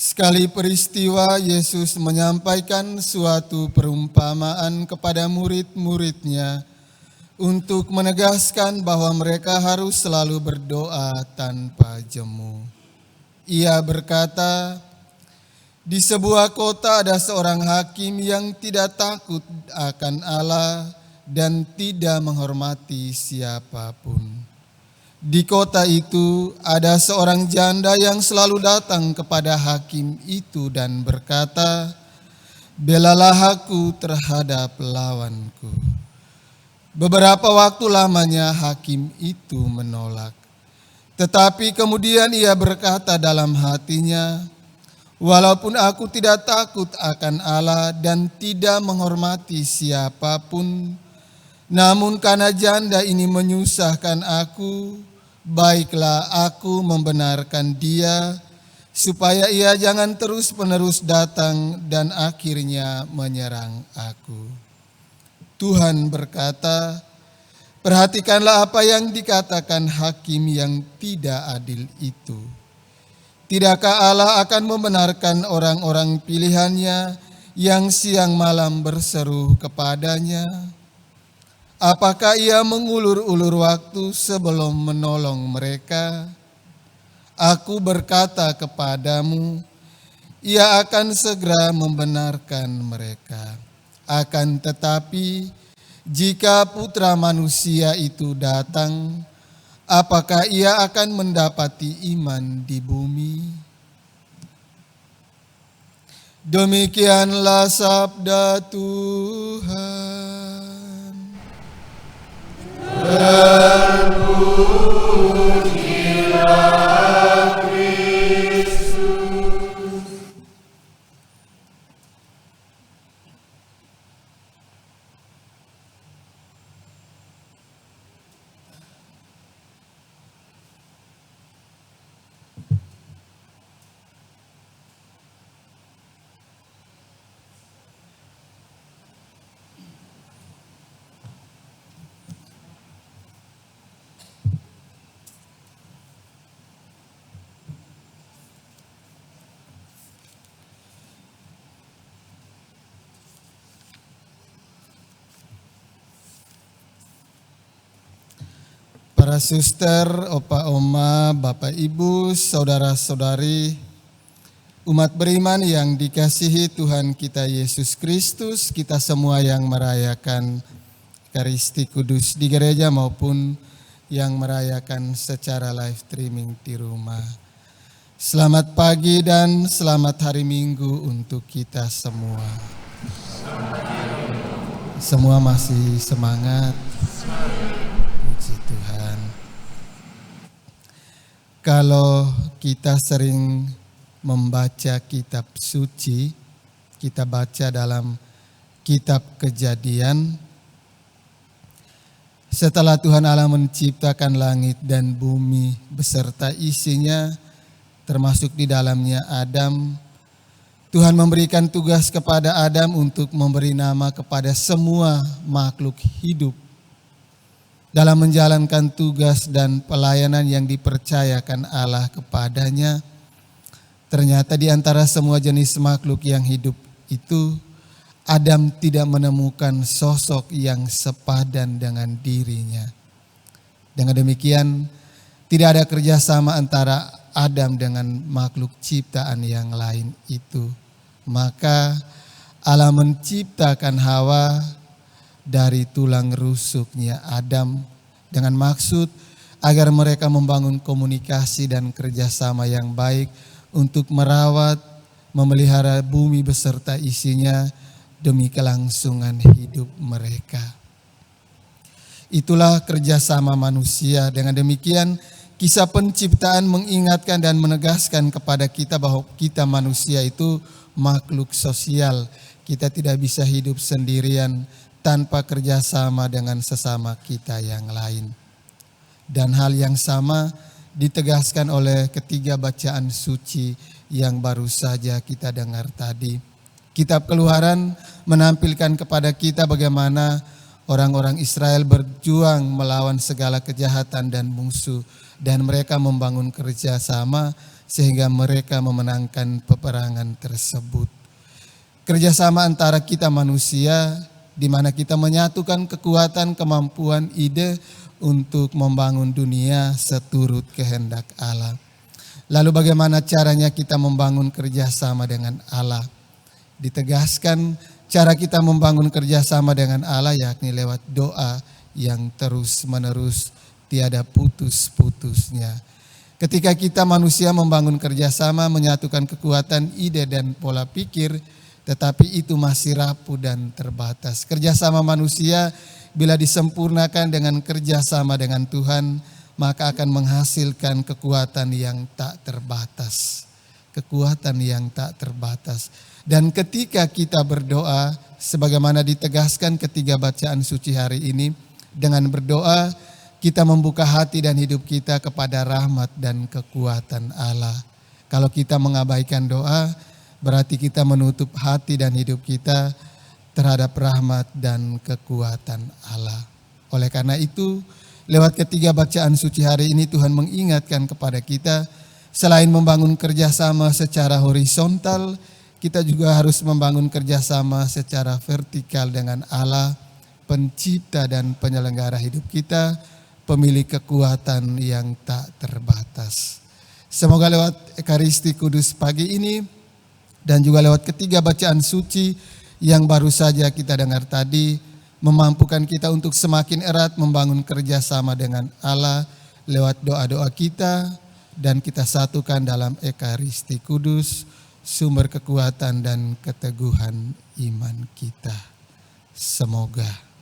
Sekali peristiwa, Yesus menyampaikan suatu perumpamaan kepada murid-muridnya untuk menegaskan bahwa mereka harus selalu berdoa tanpa jemu. Ia berkata, di sebuah kota ada seorang hakim yang tidak takut akan Allah dan tidak menghormati siapapun. Di kota itu ada seorang janda yang selalu datang kepada hakim itu dan berkata, "Belalah aku terhadap lawanku." Beberapa waktu lamanya hakim itu menolak. Tetapi kemudian ia berkata dalam hatinya, "Walaupun aku tidak takut akan Allah dan tidak menghormati siapapun, namun karena janda ini menyusahkan aku, baiklah aku membenarkan dia, supaya ia jangan terus-menerus datang dan akhirnya menyerang aku." Tuhan berkata, perhatikanlah apa yang dikatakan hakim yang tidak adil itu. Tidakkah Allah akan membenarkan orang-orang pilihannya yang siang malam berseru kepadanya? Apakah ia mengulur-ulur waktu sebelum menolong mereka? Aku berkata kepadamu, ia akan segera membenarkan mereka. Akan tetapi, jika Putra Manusia itu datang, apakah ia akan mendapati iman di bumi? Demikianlah sabda Tuhan. Terpujilah Kristus. Para suster, opa oma, bapak ibu, saudara-saudari, umat beriman yang dikasihi Tuhan kita Yesus Kristus, kita semua yang merayakan Ekaristi Kudus di gereja maupun yang merayakan secara live streaming di rumah. Selamat pagi dan selamat hari Minggu untuk kita semua. Semua masih semangat. Puji Tuhan. Kalau kita sering membaca kitab suci, kita baca dalam kitab Kejadian, setelah Tuhan Allah menciptakan langit dan bumi beserta isinya, termasuk di dalamnya Adam, Tuhan memberikan tugas kepada Adam untuk memberi nama kepada semua makhluk hidup dalam menjalankan tugas dan pelayanan yang dipercayakan Allah kepadanya. Ternyata di antara semua jenis makhluk yang hidup itu, Adam tidak menemukan sosok yang sepadan dengan dirinya. Dengan demikian, tidak ada kerjasama antara Adam dengan makhluk ciptaan yang lain itu. Maka Allah menciptakan Hawa dari tulang rusuknya Adam dengan maksud agar mereka membangun komunikasi dan kerjasama yang baik untuk merawat, memelihara bumi beserta isinya demi kelangsungan hidup mereka. Itulah kerjasama manusia. Dengan demikian, kisah penciptaan mengingatkan dan menegaskan kepada kita bahwa kita manusia itu makhluk sosial. Kita tidak bisa hidup sendirian tanpa kerjasama dengan sesama kita yang lain. Dan hal yang sama ditegaskan oleh ketiga bacaan suci yang baru saja kita dengar tadi. Kitab Keluaran menampilkan kepada kita bagaimana orang-orang Israel berjuang melawan segala kejahatan dan musuh dan mereka membangun kerjasama sehingga mereka memenangkan peperangan tersebut. Kerjasama antara kita manusia di mana kita menyatukan kekuatan, kemampuan, ide untuk membangun dunia seturut kehendak Allah. Lalu bagaimana caranya kita membangun kerjasama dengan Allah? Ditegaskan cara kita membangun kerjasama dengan Allah yakni lewat doa yang terus menerus tiada putus-putusnya. Ketika kita manusia membangun kerjasama, menyatukan kekuatan, ide dan pola pikir, tetapi itu masih rapuh dan terbatas. Kerjasama manusia bila disempurnakan dengan kerjasama dengan Tuhan, maka akan menghasilkan kekuatan yang tak terbatas. Kekuatan yang tak terbatas. Dan ketika kita berdoa, sebagaimana ditegaskan ketiga bacaan suci hari ini, dengan berdoa kita membuka hati dan hidup kita kepada rahmat dan kekuatan Allah. Kalau kita mengabaikan doa, berarti kita menutup hati dan hidup kita terhadap rahmat dan kekuatan Allah. Oleh karena itu, lewat ketiga bacaan suci hari ini Tuhan mengingatkan kepada kita, selain membangun kerjasama secara horizontal, kita juga harus membangun kerjasama secara vertikal dengan Allah, pencipta dan penyelenggara hidup kita, pemilik kekuatan yang tak terbatas. Semoga lewat Ekaristi Kudus pagi ini dan juga lewat ketiga bacaan suci yang baru saja kita dengar tadi, memampukan kita untuk semakin erat membangun kerjasama dengan Allah lewat doa-doa kita, dan kita satukan dalam Ekaristi Kudus, sumber kekuatan dan keteguhan iman kita. Semoga.